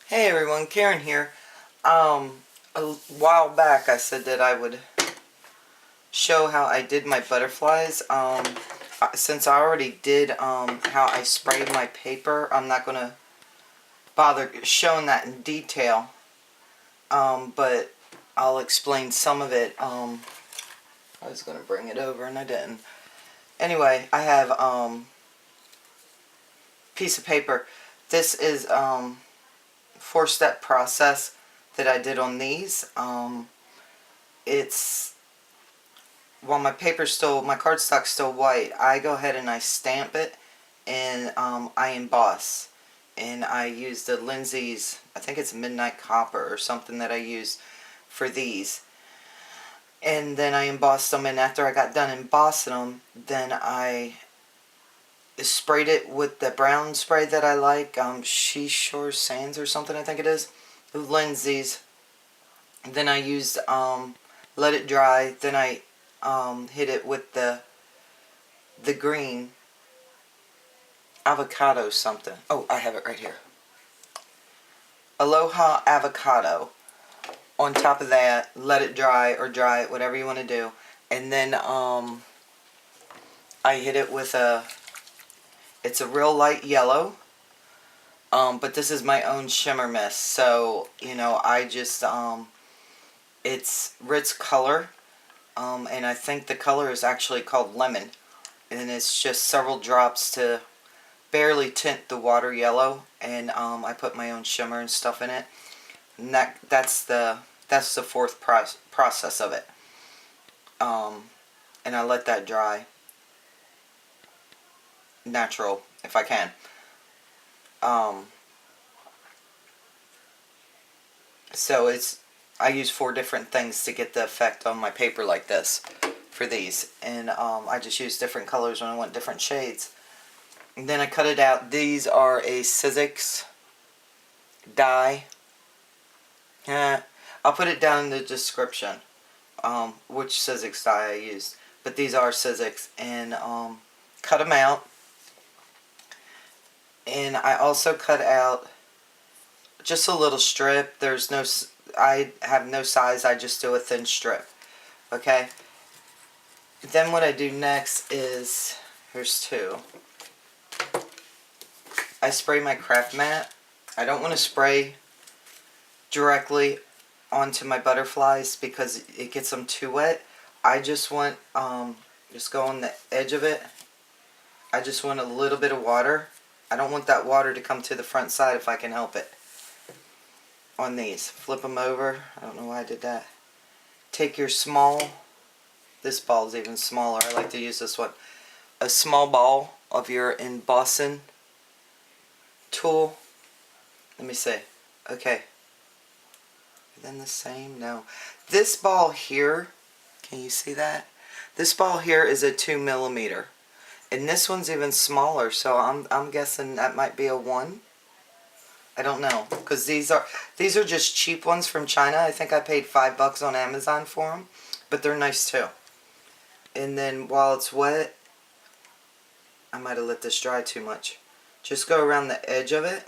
Hey everyone, Karen here. A while back I said that I would show how I did my butterflies. Since I already did how I sprayed my paper, I'm not going to bother showing that in detail. But I'll explain some of it. I was going to bring it over and I didn't. Anyway, I have piece of paper. This is 4-step process that I did on these. It's while my cardstock's still white, I go ahead and I stamp it and I emboss. And I use the Lindsay's, I think it's Midnight Copper or something that I use for these. And then I embossed them, and after I got done embossing them, then I sprayed it with the brown spray that I like, Seashore Sands or something I think it is, Lindsay's. Then I used, let it dry, then I hit it with the green avocado something. Oh, I have it right here. Aloha Avocado. On top of that, let it dry or dry it, whatever you want to do. And then I hit it with it's a real light yellow. But this is my own shimmer mist. So, I just, it's Ritz Color. And I think the color is actually called Lemon. And it's just several drops to barely tint the water yellow, and I put my own shimmer and stuff in it, and that's the fourth process of it. And I let that dry natural if I can. So I use 4 different things to get the effect on my paper like this for these, and I just use different colors when I want different shades. And then I cut it out. These are a Sizzix die. I'll put it down in the description which Sizzix die I used. But these are Sizzix. And cut them out. And I also cut out just a little strip. I have no size. I just do a thin strip. Okay? Then what I do next is, here's 2. I spray my craft mat. I don't want to spray directly onto my butterflies because it gets them too wet. I just want, just go on the edge of it. I just want a little bit of water. I don't want that water to come to the front side if I can help it. On these. Flip them over. I don't know why I did that. Take your this ball is even smaller. I like to use this one. A small ball of your embossing tool. Let me see. Okay. Then the same? No. This ball here, can you see that? This ball here is a 2mm. And this one's even smaller, so I'm guessing that might be a 1. I don't know, because these are just cheap ones from China. I think I paid $5 on Amazon for them, but they're nice too. And then while it's wet, I might have let this dry too much. Just go around the edge of it.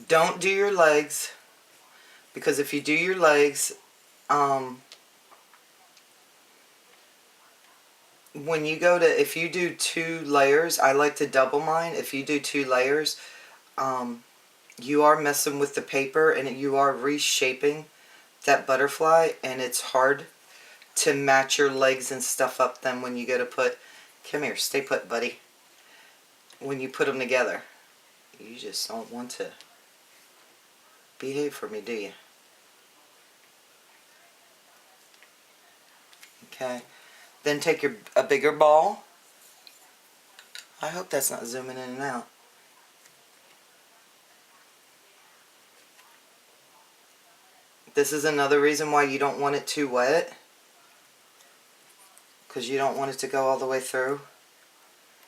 Don't do your legs, because if you do your legs, when you go to, if you do 2 layers, I like to double mine. If you do 2 layers, you are messing with the paper and you are reshaping that butterfly, and it's hard to match your legs and stuff up then when you go to put, come here, stay put buddy, when you put them together. You just don't want to behave for me, do you? Okay. Then take a bigger ball. I hope that's not zooming in and out. This is another reason why you don't want it too wet, because you don't want it to go all the way through.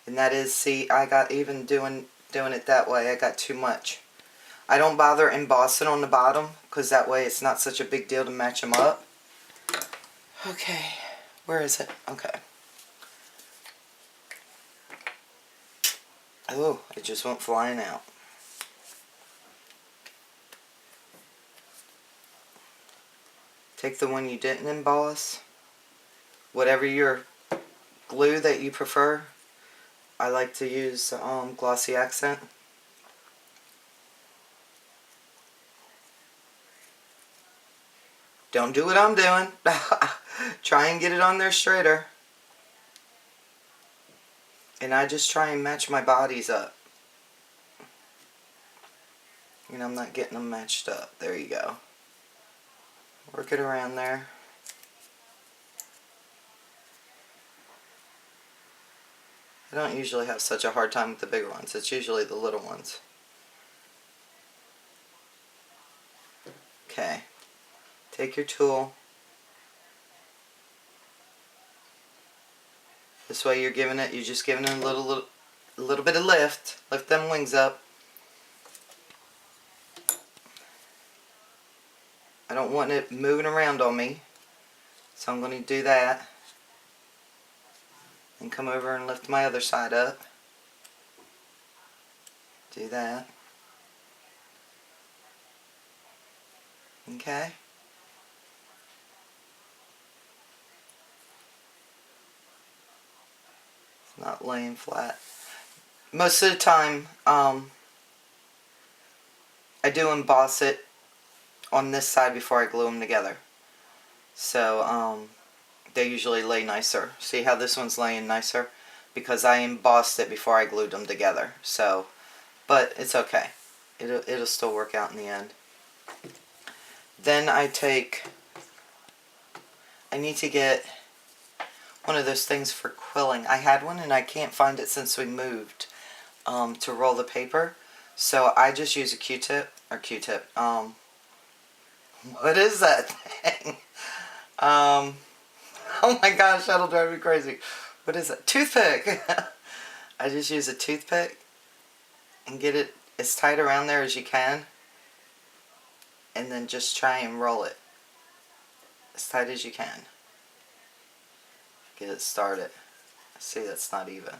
And that is, see, I got, even doing it that way, I got too much. I don't bother embossing on the bottom, because that way it's not such a big deal to match them up. Okay, where is it? Okay. Oh, it just went flying out. Take the one you didn't emboss. Whatever your glue that you prefer. I like to use Glossy Accent. Don't do what I'm doing. Try and get it on there straighter. And I just try and match my bodies up. And I'm not getting them matched up. There you go. Work it around there. I don't usually have such a hard time with the bigger ones. It's usually the little ones. Okay. Take your tool. This way you're just giving it a little bit of lift. Lift them wings up. I don't want it moving around on me. So I'm going to do that. And come over and lift my other side up. Do that. Okay. It's not laying flat. Most of the time, I do emboss it on this side before I glue them together. So, they usually lay nicer. See how this one's laying nicer? Because I embossed it before I glued them together. So, but it's okay. It'll still work out in the end. Then I need to get one of those things for quilling. I had one and I can't find it since we moved to roll the paper. So I just use a Q-tip, what is that thing? Oh my gosh, that'll drive me crazy. What is it? Toothpick! I just use a toothpick and get it as tight around there as you can. And then just try and roll it as tight as you can. Get it started. See, that's not even.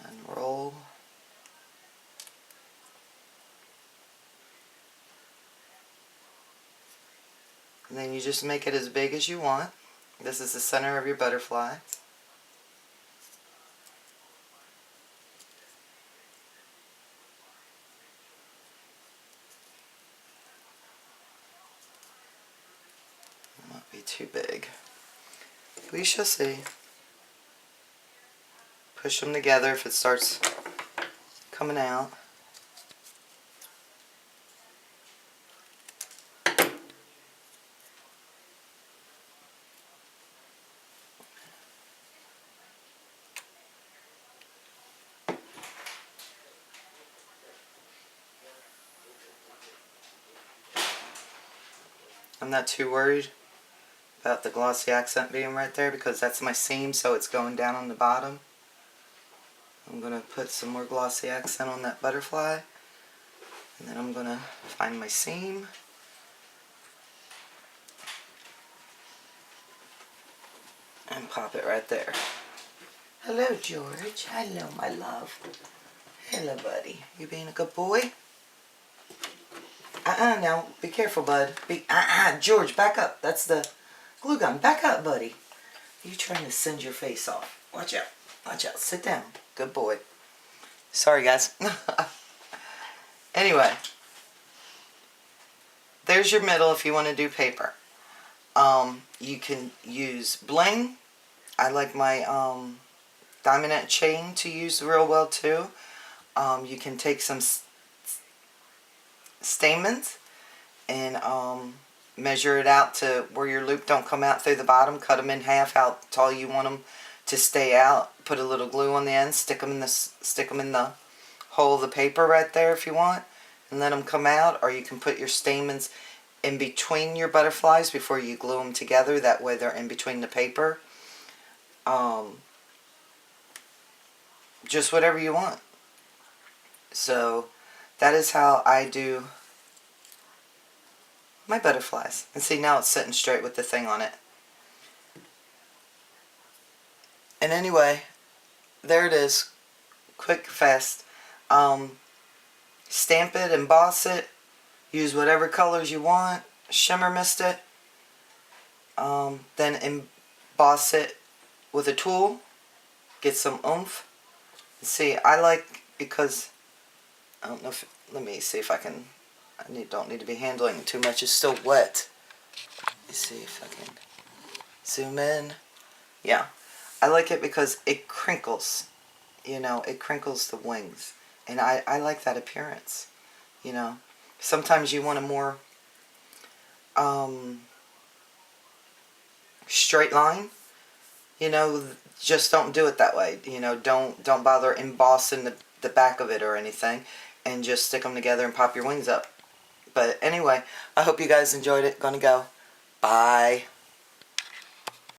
And roll. And then you just make it as big as you want. This is the center of your butterfly. It might be too big. We shall see. Push them together if it starts coming out. I'm not too worried about the glossy accent being right there because that's my seam, so it's going down on the bottom. I'm going to put some more glossy accent on that butterfly, and then I'm going to find my seam. And pop it right there. Hello, George. Hello, my love. Hello, buddy. You being a good boy? Now, be careful, bud. George, back up. That's the glue gun. Back up, buddy. You trying to send your face off. Watch out. Watch out. Sit down. Good boy. Sorry, guys. Anyway. There's your middle if you want to do paper. You can use bling. I like my diamondette chain to use real well, too. You can take some stamens and measure it out to where your loop don't come out through the bottom. Cut them in half, how tall you want them to stay out. Put a little glue on the end. Stick them in the hole of the paper right there if you want, and let them come out. Or you can put your stamens in between your butterflies before you glue them together. That way they're in between the paper. Just whatever you want. So that is how I do my butterflies. And see, now it's sitting straight with the thing on it. And anyway, there it is. Quick, fast. Stamp it, emboss it, use whatever colors you want, shimmer mist it, then emboss it with a tool, get some oomph. See, I like, because, I don't know if, let me see if I can, don't need to be handling it too much, it's still wet. Let me see if I can zoom in. Yeah, I like it because it crinkles, you know, it crinkles the wings. And I like that appearance, you know. Sometimes you want a more straight line, you know, just don't do it that way. You know, don't bother embossing the back of it or anything, and just stick them together and pop your wings up. But anyway, I hope you guys enjoyed it. Gonna go. Bye.